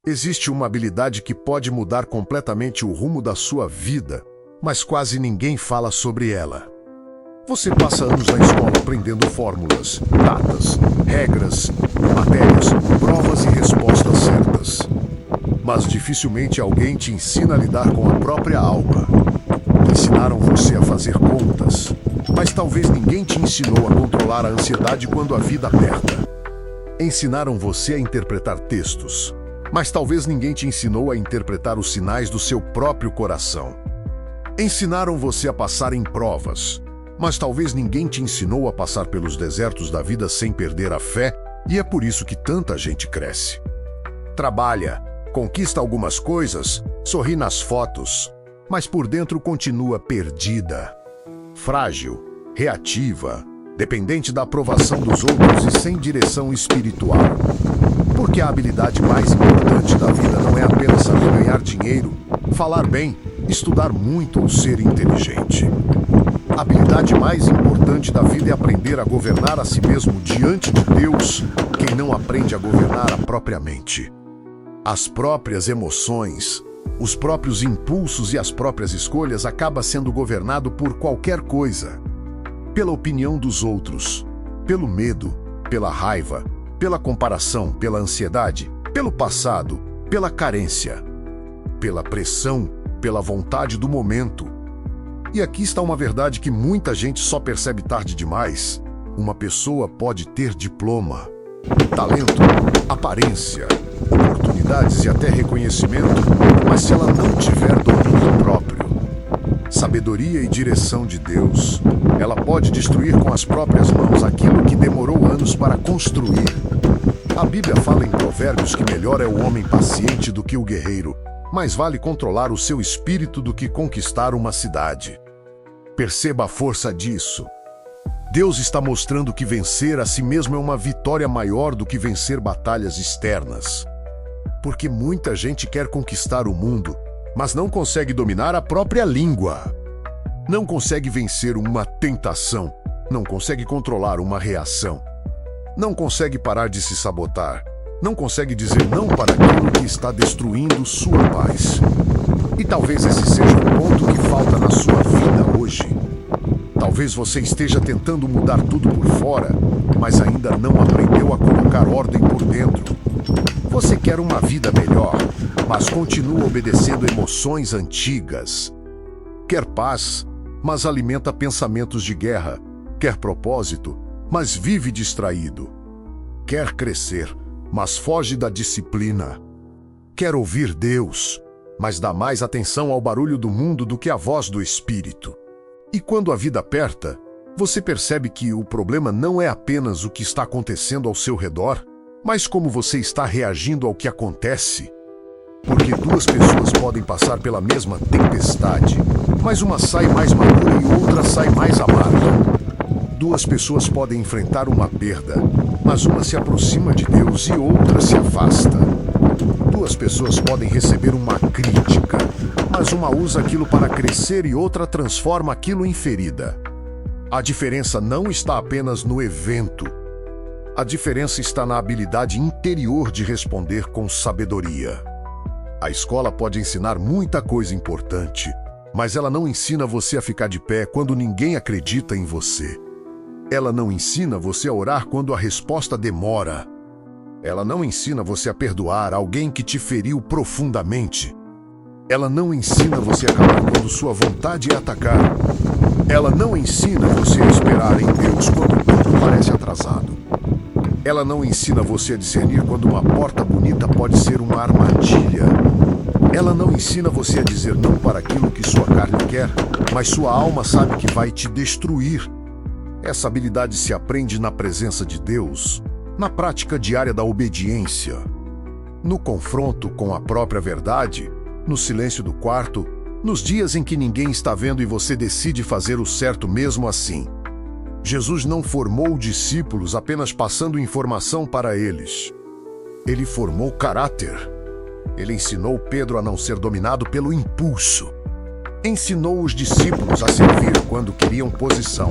Existe uma habilidade que pode mudar completamente o rumo da sua vida, mas quase ninguém fala sobre ela. Você passa anos na escola aprendendo fórmulas, datas, regras, matérias, provas e respostas certas. Mas dificilmente alguém te ensina a lidar com a própria alma. Ensinaram você a fazer contas, mas talvez ninguém te ensinou a controlar a ansiedade quando a vida aperta. Ensinaram você a interpretar textos, mas talvez ninguém te ensinou a interpretar os sinais do seu próprio coração. Ensinaram você a passar em provas, mas talvez ninguém te ensinou a passar pelos desertos da vida sem perder a fé, e é por isso que tanta gente cresce. Trabalha, conquista algumas coisas, sorri nas fotos, mas por dentro continua perdida, frágil, reativa, dependente da aprovação dos outros e sem direção espiritual. Porque a habilidade mais importante da vida não é apenas saber ganhar dinheiro, falar bem, estudar muito ou ser inteligente. A habilidade mais importante da vida é aprender a governar a si mesmo diante de Deus, quem não aprende a governar a própria mente. As próprias emoções, os próprios impulsos e as próprias escolhas acaba sendo governado por qualquer coisa. Pela opinião dos outros, pelo medo, pela raiva, pela comparação, pela ansiedade, pelo passado, pela carência, pela pressão, pela vontade do momento. E aqui está uma verdade que muita gente só percebe tarde demais. Uma pessoa pode ter diploma, talento, aparência, oportunidades e até reconhecimento, mas se ela não tiver domínio próprio, sabedoria e direção de Deus, ela pode destruir com as próprias mãos aquilo que demorou anos para construir. A Bíblia fala em Provérbios que melhor é o homem paciente do que o guerreiro, mais vale controlar o seu espírito do que conquistar uma cidade. Perceba a força disso. Deus está mostrando que vencer a si mesmo é uma vitória maior do que vencer batalhas externas. Porque muita gente quer conquistar o mundo, mas não consegue dominar a própria língua. Não consegue vencer uma tentação, não consegue controlar uma reação. Não consegue parar de se sabotar, não consegue dizer não para aquilo que está destruindo sua paz. E talvez esse seja o ponto que falta na sua vida hoje. Talvez você esteja tentando mudar tudo por fora, mas ainda não aprendeu a colocar ordem por dentro. Você quer uma vida melhor, mas continua obedecendo emoções antigas. Quer paz, mas alimenta pensamentos de guerra. Quer propósito, mas vive distraído. Quer crescer, mas foge da disciplina. Quer ouvir Deus, mas dá mais atenção ao barulho do mundo do que à voz do Espírito. E quando a vida aperta, você percebe que o problema não é apenas o que está acontecendo ao seu redor, mas como você está reagindo ao que acontece. Porque duas pessoas podem passar pela mesma tempestade, mas uma sai mais madura e outra sai mais amarga. Duas pessoas podem enfrentar uma perda, mas uma se aproxima de Deus e outra se afasta. Duas pessoas podem receber uma crítica, mas uma usa aquilo para crescer e outra transforma aquilo em ferida. A diferença não está apenas no evento. A diferença está na habilidade interior de responder com sabedoria. A escola pode ensinar muita coisa importante, mas ela não ensina você a ficar de pé quando ninguém acredita em você. Ela não ensina você a orar quando a resposta demora. Ela não ensina você a perdoar alguém que te feriu profundamente. Ela não ensina você a calar quando sua vontade é atacar. Ela não ensina você a esperar em Deus quando tudo parece atrasado. Ela não ensina você a discernir quando uma porta bonita pode ser uma armadilha. Ela não ensina você a dizer não para aquilo que sua carne quer, mas sua alma sabe que vai te destruir. Essa habilidade se aprende na presença de Deus, na prática diária da obediência, no confronto com a própria verdade, no silêncio do quarto, nos dias em que ninguém está vendo e você decide fazer o certo mesmo assim. Jesus não formou discípulos apenas passando informação para eles. Ele formou caráter. Ele ensinou Pedro a não ser dominado pelo impulso. Ensinou os discípulos a servir quando queriam posição.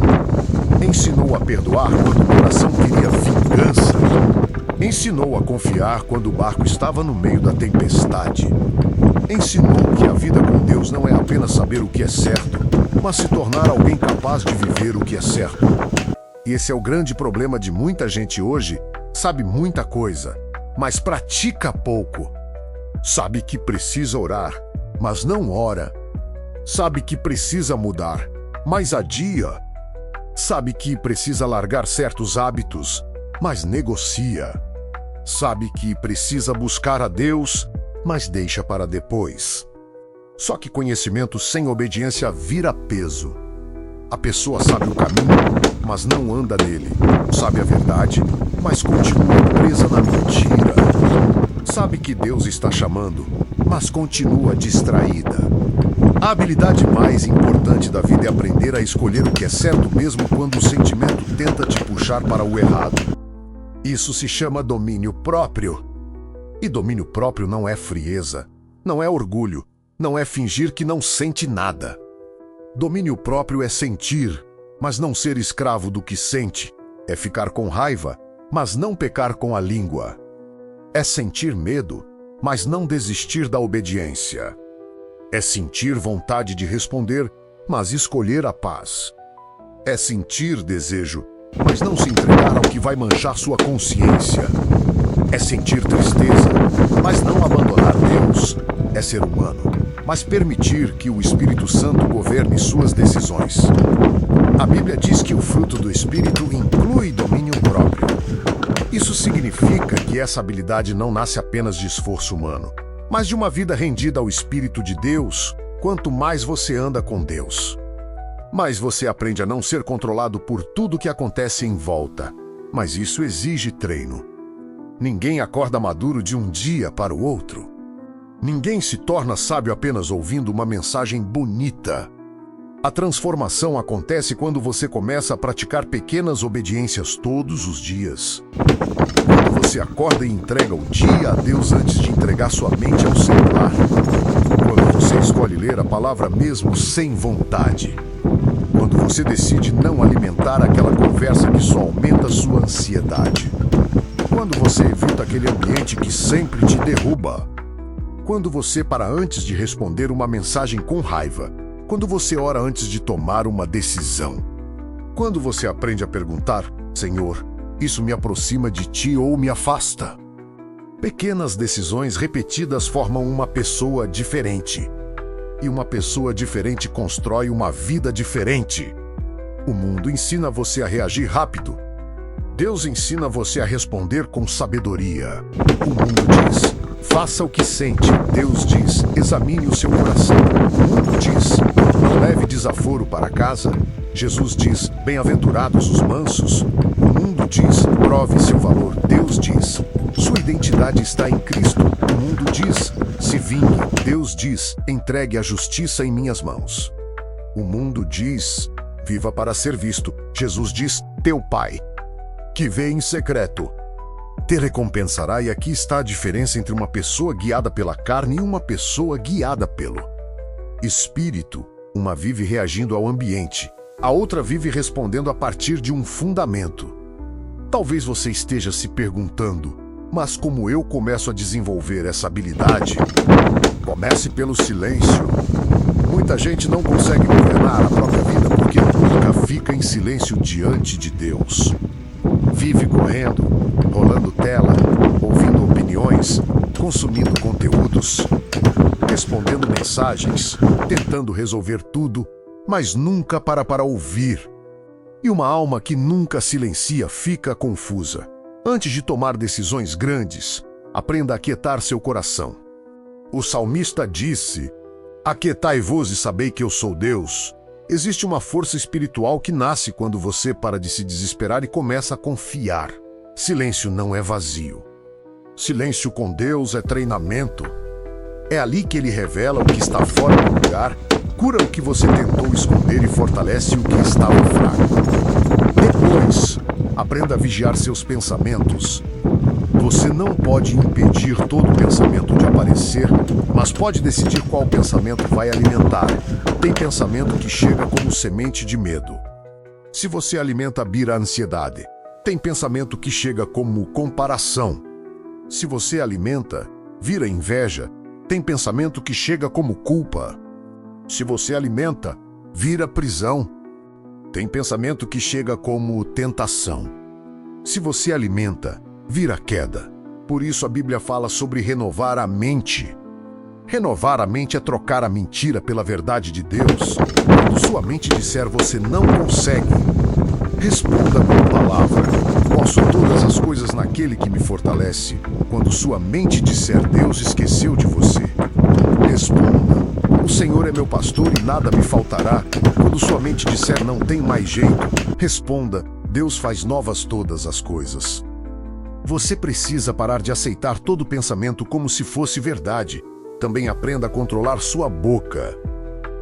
Ensinou a perdoar quando o coração queria vingança. Ensinou a confiar quando o barco estava no meio da tempestade. Ensinou que a vida com Deus não é apenas saber o que é certo, mas se tornar alguém capaz de viver o que é certo. E esse é o grande problema de muita gente hoje. Sabe muita coisa, mas pratica pouco. Sabe que precisa orar, mas não ora. Sabe que precisa mudar, mas adia. Sabe que precisa largar certos hábitos, mas negocia. Sabe que precisa buscar a Deus, mas deixa para depois. Só que conhecimento sem obediência vira peso. A pessoa sabe o caminho, mas não anda nele. Sabe a verdade, mas continua presa na mentira. Sabe que Deus está chamando, mas continua distraída. A habilidade mais importante da vida é aprender a escolher o que é certo mesmo quando o sentimento tenta te puxar para o errado. Isso se chama domínio próprio. E domínio próprio não é frieza, não é orgulho, não é fingir que não sente nada. Domínio próprio é sentir, mas não ser escravo do que sente. É ficar com raiva, mas não pecar com a língua. É sentir medo, mas não desistir da obediência. É sentir vontade de responder, mas escolher a paz. É sentir desejo, mas não se entregar ao que vai manchar sua consciência. É sentir tristeza, mas não abandonar Deus. É ser humano, mas permitir que o Espírito Santo governe suas decisões. A Bíblia diz que o fruto do Espírito inclui domínio próprio. Isso significa que essa habilidade não nasce apenas de esforço humano, mas de uma vida rendida ao Espírito de Deus. Quanto mais você anda com Deus, mais você aprende a não ser controlado por tudo que acontece em volta. Mas isso exige treino. Ninguém acorda maduro de um dia para o outro. Ninguém se torna sábio apenas ouvindo uma mensagem bonita. A transformação acontece quando você começa a praticar pequenas obediências todos os dias. Quando você acorda e entrega o dia a Deus antes de entregar sua mente ao celular. Quando você escolhe ler a palavra mesmo sem vontade. Quando você decide não alimentar aquela conversa que só aumenta sua ansiedade. Quando você evita aquele ambiente que sempre te derruba. Quando você para antes de responder uma mensagem com raiva. Quando você ora antes de tomar uma decisão. Quando você aprende a perguntar, Senhor, isso me aproxima de Ti ou me afasta? Pequenas decisões repetidas formam uma pessoa diferente. E uma pessoa diferente constrói uma vida diferente. O mundo ensina você a reagir rápido. Deus ensina você a responder com sabedoria. O mundo diz, faça o que sente. Deus diz, examine o seu coração. O mundo diz, não leve desaforo para casa. Jesus diz, bem-aventurados os mansos. O mundo diz, prove seu valor. Deus diz, sua identidade está em Cristo. O mundo diz, se vingue. Deus diz, entregue a justiça em minhas mãos. O mundo diz, viva para ser visto. Jesus diz, teu Pai, que vê em secreto, te recompensará. E aqui está a diferença entre uma pessoa guiada pela carne e uma pessoa guiada pelo Espírito. Uma vive reagindo ao ambiente, a outra vive respondendo a partir de um fundamento. Talvez você esteja se perguntando, mas como eu começo a desenvolver essa habilidade? Comece pelo silêncio. Muita gente não consegue governar a própria vida porque nunca fica em silêncio diante de Deus. Vive correndo, rolando tela, ouvindo opiniões, consumindo conteúdos, respondendo mensagens, tentando resolver tudo, mas nunca para ouvir. E uma alma que nunca silencia fica confusa. Antes de tomar decisões grandes, aprenda a aquietar seu coração. O salmista disse, aquietai-vos e sabei que eu sou Deus. Existe uma força espiritual que nasce quando você para de se desesperar e começa a confiar. Silêncio não é vazio. Silêncio com Deus é treinamento. É ali que Ele revela o que está fora do lugar, cura o que você tentou esconder e fortalece o que estava fraco. Depois, aprenda a vigiar seus pensamentos. Você não pode impedir todo pensamento de aparecer, mas pode decidir qual pensamento vai alimentar. Tem pensamento que chega como semente de medo. Se você alimenta a ansiedade, Tem pensamento que chega como comparação. Se você alimenta, vira inveja. Tem pensamento que chega como culpa. Se você alimenta, vira prisão. Tem pensamento que chega como tentação. Se você alimenta, vira queda. Por isso a Bíblia fala sobre renovar a mente. Renovar a mente é trocar a mentira pela verdade de Deus. Quando sua mente disser você não consegue, responda com a palavra: posso todas as coisas naquele que me fortalece. Quando sua mente disser Deus esqueceu de você, responda: o Senhor é meu pastor e nada me faltará. Quando sua mente disser não tem mais jeito, responda: Deus faz novas todas as coisas. Você precisa parar de aceitar todo pensamento como se fosse verdade. Também aprenda a controlar sua boca.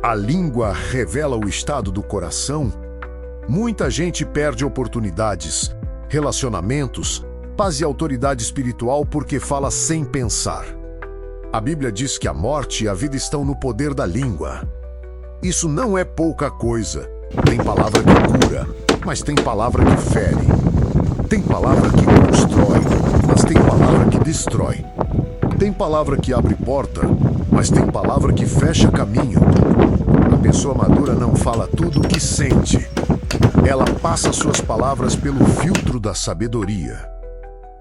A língua revela o estado do coração. Muita gente perde oportunidades, relacionamentos, paz e autoridade espiritual porque fala sem pensar. A Bíblia diz que a morte e a vida estão no poder da língua. Isso não é pouca coisa. Tem palavra que cura, mas tem palavra que fere. Tem palavra que constrói, mas tem palavra que destrói. Tem palavra que abre porta, mas tem palavra que fecha caminho. A pessoa madura não fala tudo o que sente. Ela passa suas palavras pelo filtro da sabedoria.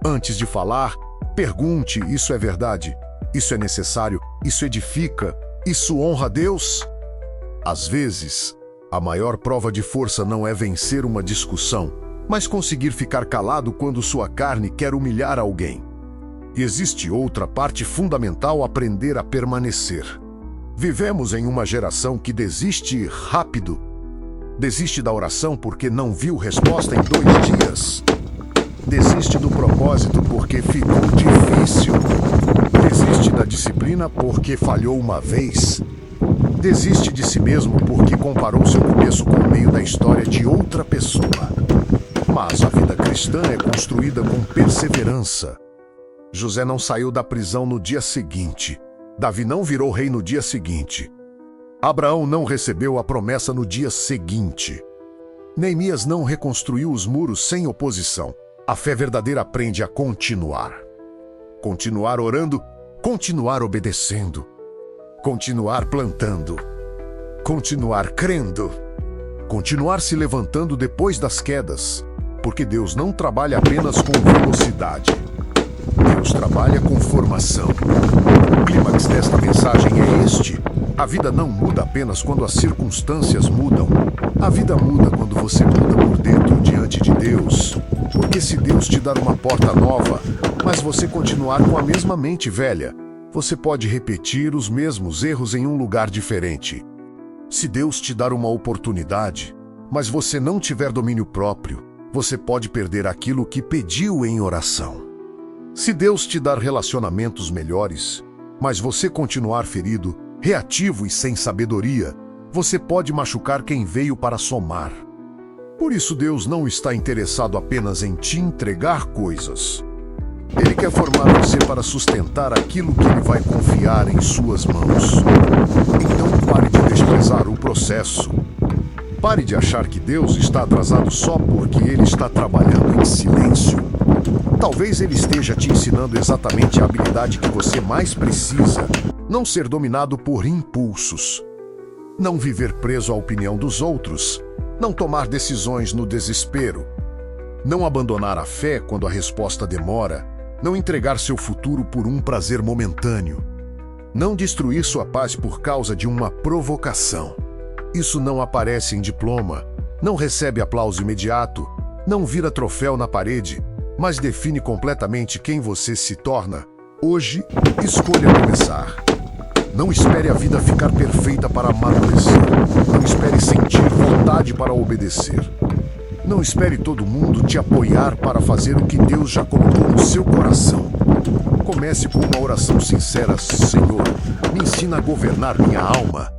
Antes de falar, pergunte: isso é verdade? Isso é necessário? Isso edifica? Isso honra a Deus? Às vezes, a maior prova de força não é vencer uma discussão, mas conseguir ficar calado quando sua carne quer humilhar alguém. E existe outra parte fundamental: aprender a permanecer. Vivemos em uma geração que desiste rápido. Desiste da oração porque não viu resposta em 2 dias. Desiste do propósito porque ficou difícil. Desiste da disciplina porque falhou uma vez. Desiste de si mesmo porque comparou seu começo com o meio da história de outra pessoa. Mas a vida cristã é construída com perseverança. José não saiu da prisão no dia seguinte. Davi não virou rei no dia seguinte. Abraão não recebeu a promessa no dia seguinte. Neemias não reconstruiu os muros sem oposição. A fé verdadeira aprende a continuar. Continuar orando, continuar obedecendo, continuar plantando, continuar crendo, continuar se levantando depois das quedas, porque Deus não trabalha apenas com velocidade. Deus trabalha com formação. O clímax desta mensagem é este: a vida não muda apenas quando as circunstâncias mudam. A vida muda quando você muda por dentro diante de Deus. Porque se Deus te dar uma porta nova, mas você continuar com a mesma mente velha, você pode repetir os mesmos erros em um lugar diferente. Se Deus te dar uma oportunidade, mas você não tiver domínio próprio, você pode perder aquilo que pediu em oração. Se Deus te dar relacionamentos melhores, mas você continuar ferido, reativo e sem sabedoria, você pode machucar quem veio para somar. Por isso Deus não está interessado apenas em te entregar coisas. Ele quer formar você para sustentar aquilo que Ele vai confiar em suas mãos. Então pare de desprezar o processo. Pare de achar que Deus está atrasado só porque Ele está trabalhando em silêncio. Talvez Ele esteja te ensinando exatamente a habilidade que você mais precisa: não ser dominado por impulsos, não viver preso à opinião dos outros, não tomar decisões no desespero, não abandonar a fé quando a resposta demora, não entregar seu futuro por um prazer momentâneo, não destruir sua paz por causa de uma provocação. Isso não aparece em diploma, não recebe aplauso imediato, não vira troféu na parede, mas define completamente quem você se torna. Hoje, escolha começar. Não espere a vida ficar perfeita para amadurecer. Não espere sentir vontade para obedecer. Não espere todo mundo te apoiar para fazer o que Deus já colocou no seu coração. Comece com uma oração sincera: Senhor, me ensina a governar minha alma.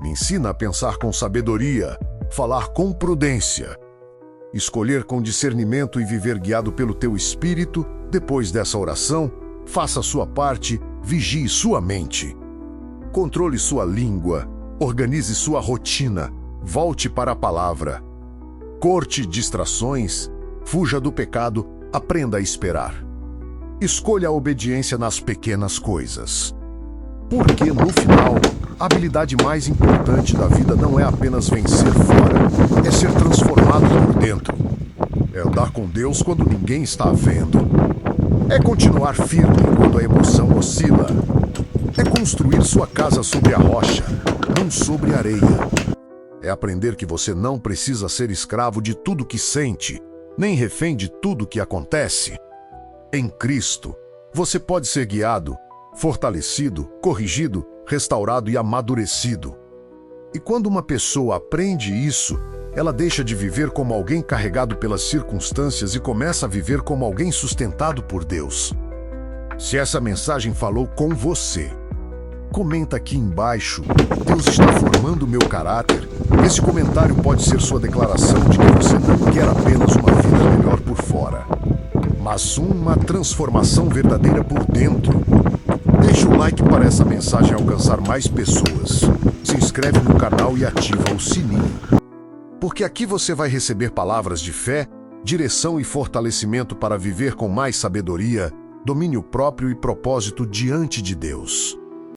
Me ensina a pensar com sabedoria, falar com prudência, escolher com discernimento e viver guiado pelo teu Espírito. Depois dessa oração, faça a sua parte, vigie sua mente. Controle sua língua, organize sua rotina, volte para a palavra. Corte distrações, Fuja do pecado, aprenda a esperar. Escolha a obediência nas pequenas coisas. Porque, no final, a habilidade mais importante da vida não é apenas vencer fora, é ser transformado por dentro. É andar com Deus quando ninguém está vendo. É continuar firme quando a emoção oscila. É construir sua casa sobre a rocha, não sobre a areia. É aprender que você não precisa ser escravo de tudo que sente, nem refém de tudo que acontece. Em Cristo, você pode ser guiado, fortalecido, corrigido, restaurado e amadurecido. E quando uma pessoa aprende isso, ela deixa de viver como alguém carregado pelas circunstâncias e começa a viver como alguém sustentado por Deus. Se essa mensagem falou com você, comenta aqui embaixo: Deus está formando o meu caráter. Esse comentário pode ser sua declaração de que você não quer apenas uma vida melhor por fora, mas uma transformação verdadeira por dentro. Deixa o like para essa mensagem alcançar mais pessoas. Se inscreve no canal e ativa o sininho. Porque aqui você vai receber palavras de fé, direção e fortalecimento para viver com mais sabedoria, domínio próprio e propósito diante de Deus.